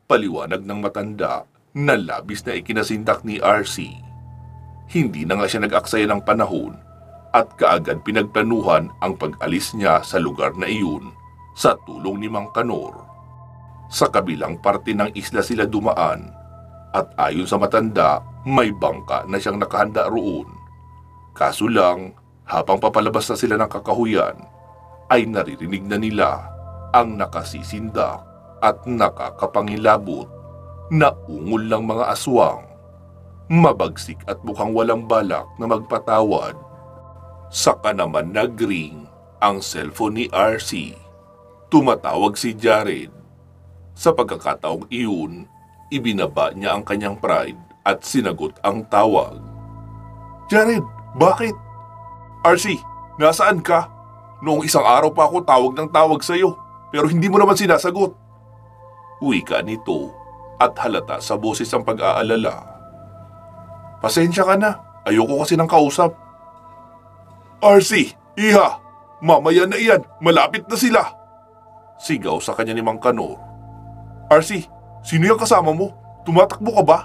A: Paliwanag ng matanda na labis na ikinasintak ni RC. Hindi na nga siya nag-aksaya ng panahon at kaagad pinagplanuhan ang pag-alis niya sa lugar na iyon sa tulong ni Mang Kanor. Sa kabilang parte ng isla sila dumaan at ayon sa matanda, may bangka na siyang nakahanda roon. Kaso lang, habang papalabas na sila ng kakahuyan, ay naririnig na nila ang nakasisindak at nakakapangilabot na ungol ng mga aswang. Mabagsik at mukhang walang balak na magpatawad. Saka naman nagring ang cellphone ni RC. Tumatawag si Jared. Sa pagkakataong iyon, ibinaba niya ang kanyang pride at sinagot ang tawag. Jared, bakit? RC, nasaan ka? Noong isang araw pa ako tawag ng tawag sa'yo, pero hindi mo naman sinasagot. Wika nito at halata sa boses ang pag-aalala. Pasensya ka na, ayoko kasi ng kausap. RC, iha, mamaya na iyan, malapit na sila. Sigaw sa kanya ni Mang Kanor. RC, sino yung kasama mo? Tumatakbo ka ba?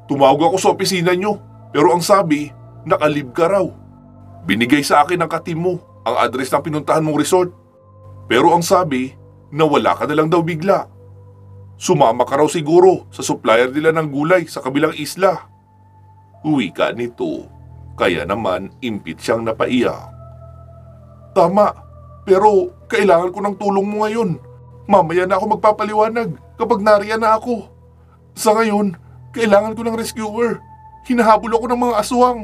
A: Tumawag ako sa opisina nyo, pero ang sabi, nakalib ka raw. Binigay sa akin ng katim mo ang address ng pinuntahan mong resort. Pero ang sabi, nawala ka na lang daw bigla. Sumama ka raw siguro sa supplier nila ng gulay sa kabilang isla. Uwi ka nito. Kaya naman impit siyang napaiyak. Tama, pero kailangan ko ng tulong mo ngayon. Mamaya na ako magpapaliwanag kapag nariyan na ako. Sa ngayon, kailangan ko ng rescuer. Hinahabol ako ng mga aswang.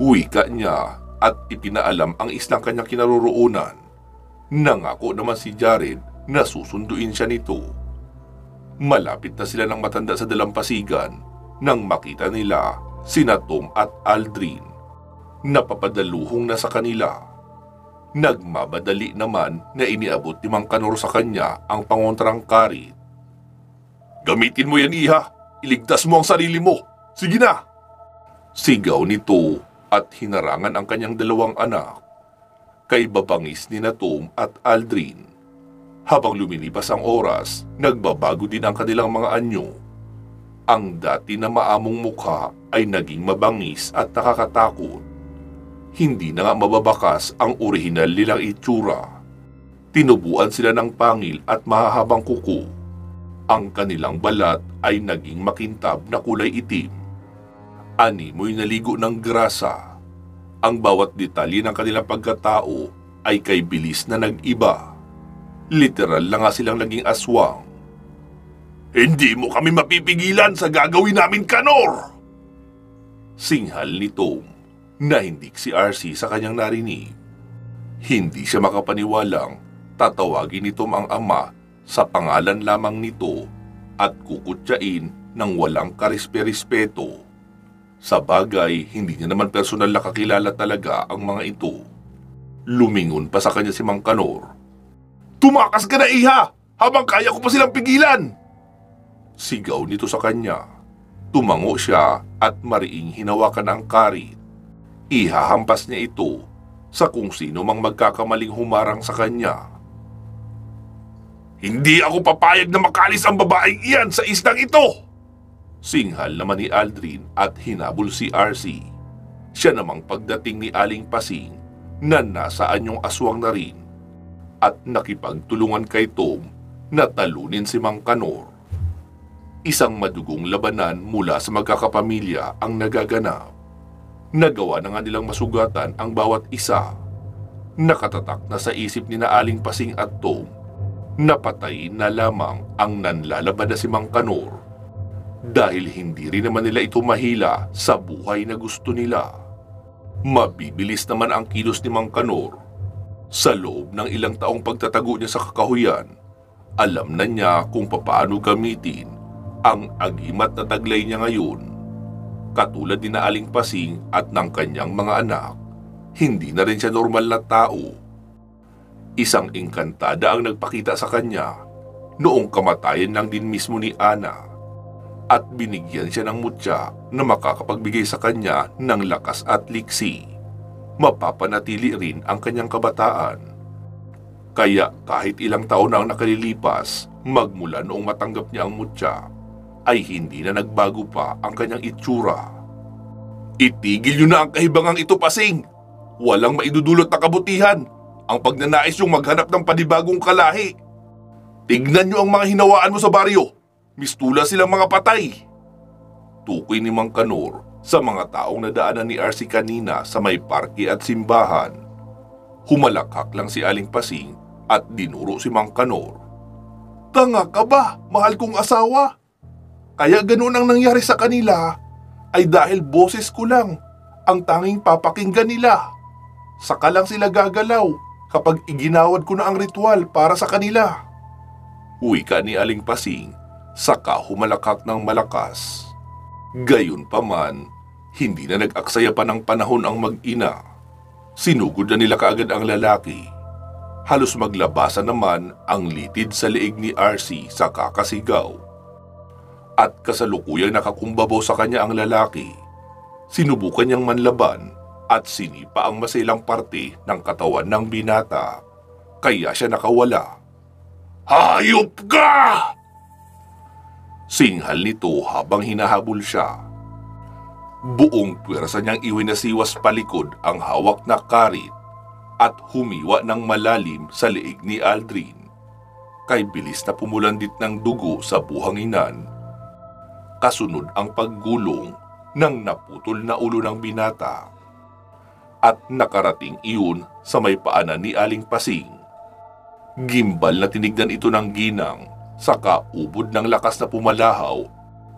A: Wika niya at ipinaalam ang islang kanyang kinaroroonan. Nangako naman si Jared na susunduin siya nito. Malapit na sila ng matanda sa dalampasigan nang makita nila sina Tom at Aldrin. Napapadaluhong na sa kanila. Nagmamadali naman na iniabot ni Mang Kanor sa kanya ang pangontrang karit. Gamitin mo yan, iha. Iligtas mo ang sarili mo. Sige na! Sigaw nito at hinarangan ang kanyang dalawang anak. Kay babangis ni na Tom at Aldrin. Habang lumilipas ang oras, nagbabago din ang kanilang mga anyo. Ang dati na maamong mukha ay naging mabangis at nakakatakot. Hindi na nga mababakas ang orihinal nilang itsura. Tinubuan sila ng pangil at mahahabang kuko. Ang kanilang balat ay naging makintab na kulay itim. Animoy naligo ng grasa. Ang bawat detalye ng kanilang pagkatao ay kay bilis na nag-iba. Literal lang nga silang naging aswang. Hindi mo kami mapipigilan sa gagawin namin, Kanor! Singhal ni Tom na hindi si RC sa kanyang narinig. Hindi siya makapaniwalang tatawagin ni Tom ang ama sa pangalan lamang nito at kukutyain ng walang karespe-respeto. Sa bagay, hindi niya naman personal na kakilala talaga ang mga ito. Lumingon pa sa kanya si Mang Kanor. Tumakas ka na, iha! Habang kaya ko pa silang pigilan! Sigaw nito sa kanya. Tumango siya at mariing hinawakan ang karit. Ihahampas niya ito sa kung sino mang magkakamaling humarang sa kanya. Hindi ako papayag na makalis ang babaeng iyan sa islang ito! Singhal naman ni Aldrin at hinabol si RC. Siya namang pagdating ni Aling Pasing na nasa anyong aswang na rin at nakipagtulungan kay Tom na talunin si Mang Kanor. Isang madugong labanan mula sa magkakapamilya ang nagaganap. Nagawa na nga nilang masugatan ang bawat isa. Nakatatak na sa isip ni na Aling Pasing at Tom na patayin na lamang ang nanlalaban na si Mang Kanor. Dahil hindi rin naman nila ito mahila sa buhay na gusto nila. Mabibilis naman ang kilos ni Mang Kanor. Sa loob ng ilang taong pagtatago niya sa kakahuyan, alam na niya kung papaano gamitin ang agimat na taglay niya ngayon. Katulad ni na Aling Pasing at ng kanyang mga anak, hindi na rin siya normal na tao. Isang engkantada ang nagpakita sa kanya noong kamatayan lang din mismo ni Ana. At binigyan siya ng mutya na makakapagbigay sa kanya ng lakas at liksi. Mapapanatili rin ang kanyang kabataan. Kaya kahit ilang taon na ang nakalilipas magmula noong matanggap niya ang mutya, ay hindi na nagbago pa ang kanyang itsura. Itigil niyo na ang kahibangang ito, Pasing! Walang maidudulot na kabutihan ang pagnanais yung maghanap ng panibagong kalahi. Tignan niyo ang mga hinawaan mo sa baryo. Mistula silang mga patay. Tukoy ni Mang Kanor sa mga taong nadaanan ni RC kanina sa may parke at simbahan. Humalakhak lang si Aling Pasing at dinuro si Mang Kanor. Tanga ka ba, mahal kong asawa? Kaya ganun ang nangyari sa kanila ay dahil boses ko lang ang tanging papakinggan nila. Saka lang sila gagalaw kapag iginawad ko na ang ritual para sa kanila. Wika ni Aling Pasing. Saka humalakhak ng malakas. Gayunpaman, hindi na nag-aksaya pa ng panahon ang mag-ina. Sinugod na nila kaagad ang lalaki. Halos maglabasan naman ang litid sa leeg ni RC sa kakasigaw. At kasalukuyang nakakumbabaw sa kanya ang lalaki. Sinubukan niyang manlaban at sinipa ang masilang parte ng katawan ng binata. Kaya siya nakawala. Hayop ka! Singhal nito habang hinahabol siya. Buong puwersa niyang iwinasiwas palikod ang hawak na karit at humiwa ng malalim sa leeg ni Aldrin. Kay bilis na pumulandit ng dugo sa buhanginan. Kasunod ang paggulong ng naputol na ulo ng binata. At nakarating iyon sa may paanan ni Aling Pasing. Gimbal na tinignan ito ng ginang, saka ubod ng lakas na pumalahaw.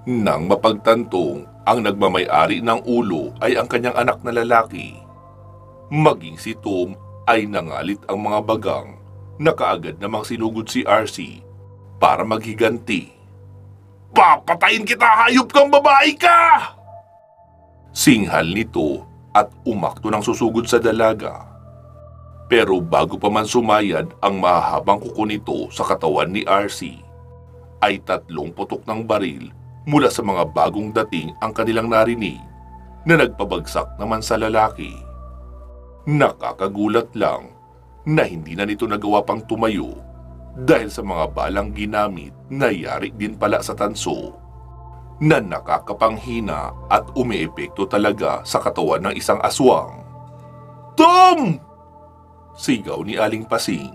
A: Nang mapagtantong ang nagmamay-ari ng ulo ay ang kanyang anak na lalaki. Maging si Tom ay nangalit ang mga bagang na kaagad namang sinugod si RC para maghiganti. "Papatayin kita, hayop kang babae ka!" Singhal nito at umakto ng susugod sa dalaga. Pero bago pa man sumayad ang mahahabang kuko nito sa katawan ni RC, ay 3 putok ng baril mula sa mga bagong dating ang kanilang narinig na nagpabagsak naman sa lalaki. Nakakagulat lang na hindi na nito nagawa pang tumayo dahil sa mga balang ginamit na yari din pala sa tanso na nakakapanghina at umiepekto talaga sa katawan ng isang aswang. "Tom!" Sigaw ni Aling Pasing.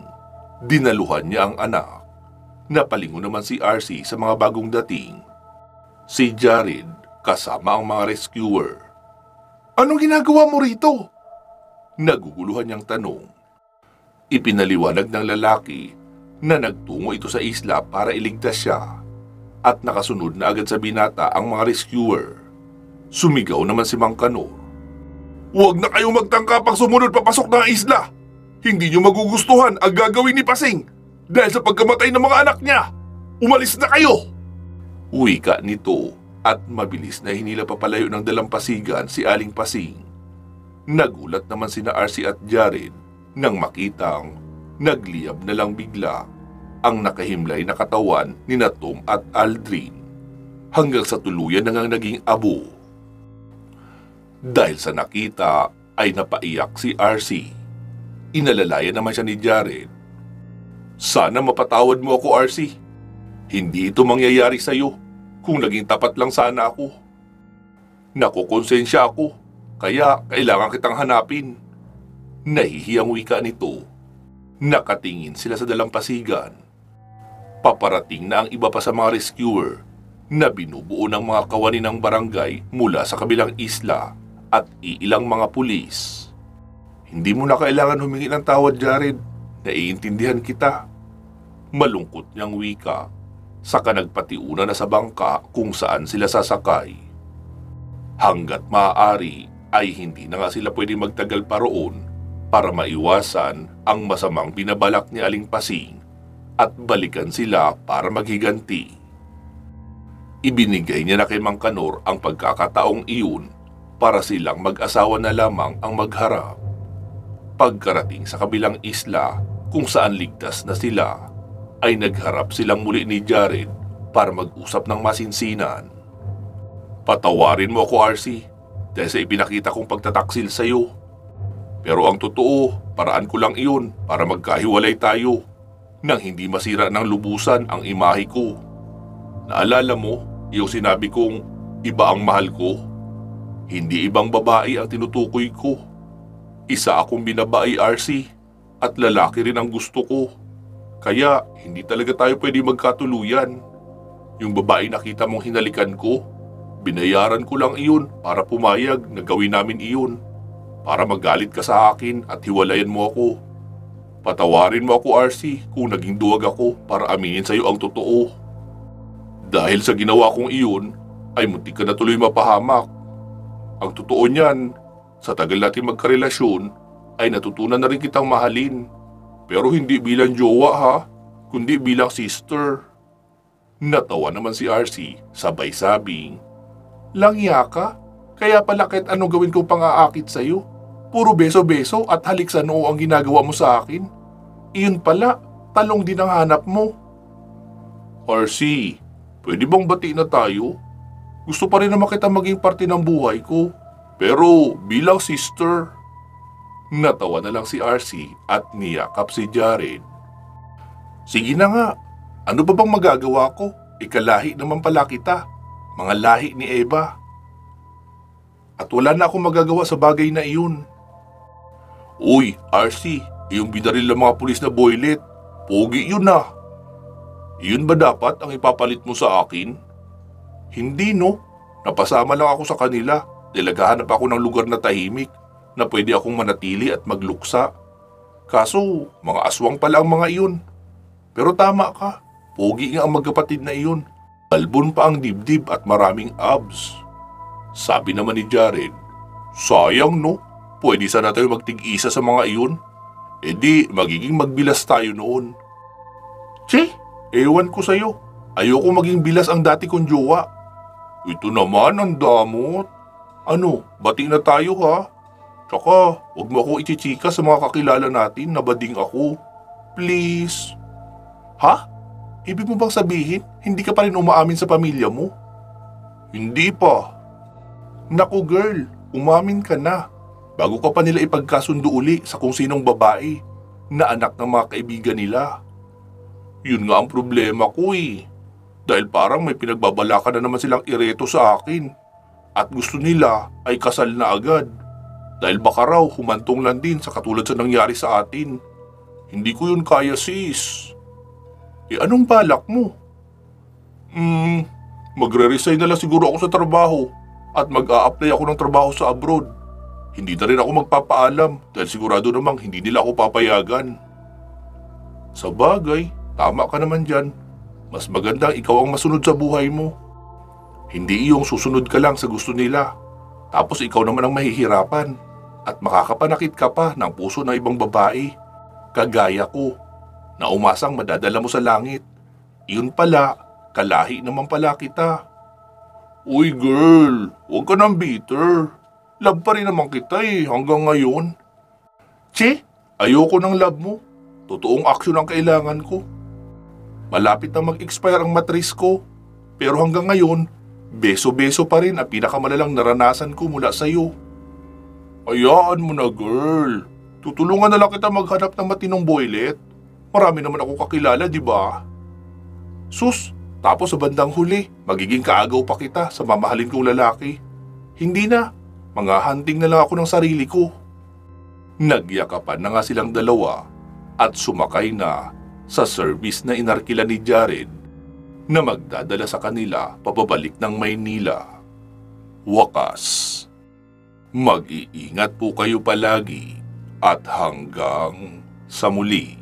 A: Dinaluhan niya ang anak. Napalingon naman si RC sa mga bagong dating. Si Jared kasama ang mga rescuer. "Anong ginagawa mo rito?" Naguguluhan niyang tanong. Ipinaliwanag ng lalaki na nagtungo ito sa isla para iligtas siya at nakasunod na agad sa binata ang mga rescuer. Sumigaw naman si Mang Kanor. "Huwag na kayong magtangka pang sumunod papasok ng isla! Hindi niyo magugustuhan ang gagawin ni Pasing dahil sa pagkamatay ng mga anak niya! Umalis na kayo!" Wika nito at mabilis na hinila papalayo ng dalampasigan si Aling Pasing. Nagulat naman sina RC at Jared nang makitang nagliyab na lang bigla ang nakahimlay na katawan ni Tom at Aldrin hanggang sa tuluyan na ngang naging abo. Dahil sa nakita ay napaiyak si RC. Inalalayan naman siya ni Jared. "Sana mapatawad mo ako, RC. Hindi ito mangyayari sa'yo kung naging tapat lang sana ako. Nakukonsensya ako, kaya kailangan kitang hanapin." Nahihiyang wika nito. Nakatingin sila sa dalampasigan. Paparating na ang iba pa sa mga rescuer na binubuo ng mga kawani ng barangay mula sa kabilang isla at iilang mga pulis. "Hindi mo na kailangan humingi ng tawad, Jared. Naiintindihan kita." Malungkot niyang wika, saka nagpatiuna na sa bangka kung saan sila sasakay. Hanggat maaari ay hindi na nga sila pwedeng magtagal pa roon para maiwasan ang masamang binabalak ni Aling Pasing at balikan sila para maghiganti. Ibinigay niya na kay Mang Kanor ang pagkakataong iyon para silang mag-asawa na lamang ang magharap. Pagkarating sa kabilang isla kung saan ligtas na sila, ay nagharap silang muli ni Jared para mag-usap ng masinsinan. "Patawarin mo ako, RC, dahil sa ipinakita kong pagtataksil sa iyo. Pero ang totoo, paraan ko lang iyon para magkahiwalay tayo nang hindi masira ng lubusan ang imahe ko. Naalala mo yung sinabi kong iba ang mahal ko? Hindi ibang babae ang tinutukoy ko. Isa akong binabae, RC, at lalaki rin ang gusto ko. Kaya hindi talaga tayo pwede magkatuluyan. Yung babae nakita mong hinalikan ko, binayaran ko lang iyon para pumayag na gawin namin iyon. Para magalit ka sa akin at hiwalayan mo ako. Patawarin mo ako, RC, kung naging duwag ako para aminin sa iyo ang totoo. Dahil sa ginawa kong iyon, ay muntik ka na tuloy mapahamak. Ang totoo niyan, sa tagal natin magkarelasyon, ay natutunan na rin kitang mahalin. Pero hindi bilang jowa ha, kundi bilang sister." Natawa naman si RC, sabay sabing, "Langya ka? Kaya pala kahit anong gawin kong pang-aakit sa'yo, puro beso-beso at halik sa noo ang ginagawa mo sa akin. Iyon pala, talong din ang hanap mo." "RC, pwede bang bati na tayo? Gusto pa rin naman kita maging parte ng buhay ko. Pero bilang sister." Natawa na lang si RC at niyakap si Jared. "Sige na nga, ano ba bang magagawa ko? Ikalahi naman pala kita, mga lahi ni Eva. At wala na akong magagawa sa bagay na iyon." "Uy, RC, yung binaril ng mga pulis na boylet, pogi yun na. Iyon ba dapat ang ipapalit mo sa akin?" "Hindi no, Napasama lang ako sa kanila dahil naghahanap ako ng lugar na tahimik na pwede akong manatili at magluksa. Kaso, mga aswang pala ang mga iyon. Pero tama ka, pogi nga ang magkapatid na iyon. Albon pa ang dibdib at maraming abs. Sabi naman ni Jared, sayang no, pwede sana tayo magtig-isa sa mga iyon. E di, magiging magbilas tayo noon. Che, ewan ko sa'yo. Ayoko maging bilas ang dati kong jowa. Ito naman ang damot. Ano, bati na tayo ha? Tsaka, huwag mo ako ichichika sa mga kakilala natin na bading ako. Please. Ha? Ibig mo bang sabihin, hindi ka pa rin umaamin sa pamilya mo? Hindi pa. Naku girl, umamin ka na. Bago ka pa nila ipagkasundo uli sa kung sinong babae na anak ng mga kaibigan nila. Yun nga ang problema ko eh. Dahil parang may pinagbabalakan na naman silang ireto sa akin. At gusto nila ay kasal na agad. Dahil baka raw humantong lang din sa katulad sa nangyari sa atin. Hindi ko yun kaya sis. Anong balak mo? Magre-resign na lang siguro ako sa trabaho at mag-a-apply ako ng trabaho sa abroad. Hindi na rin ako magpapaalam dahil sigurado namang hindi nila ako papayagan. Sa bagay, tama ka naman dyan. Mas magandang ikaw ang masunod sa buhay mo. Hindi iyong susunod ka lang sa gusto nila. Tapos ikaw naman ang mahihirapan at makakapanakit ka pa ng puso ng ibang babae. Kagaya ko, na umasang madadala mo sa langit. Iyon pala, kalahi naman pala kita. Uy girl, huwag ka nang bitter. Love pa rin naman kita hanggang ngayon. Che, ayoko ng love mo. Totoong aksyon ang kailangan ko. Malapit na mag-expire ang matris ko. Pero hanggang ngayon, beso-beso pa rin ang pinakamalalang naranasan ko mula sa'yo. Hayaan mo na girl. Tutulungan na lang kita maghanap ng matinong boylet. Marami naman ako kakilala, di ba? Sus, tapos sa bandang huli, magiging kaagaw pa kita sa mamahalin kong lalaki. Hindi na, mga hunting na lang ako ng sarili ko. Nagyakapan na nga silang dalawa at sumakay na sa service na inarkila ni Jared na magdadala sa kanila pababalik ng Maynila. Wakas, mag-iingat po kayo palagi at hanggang sa muli.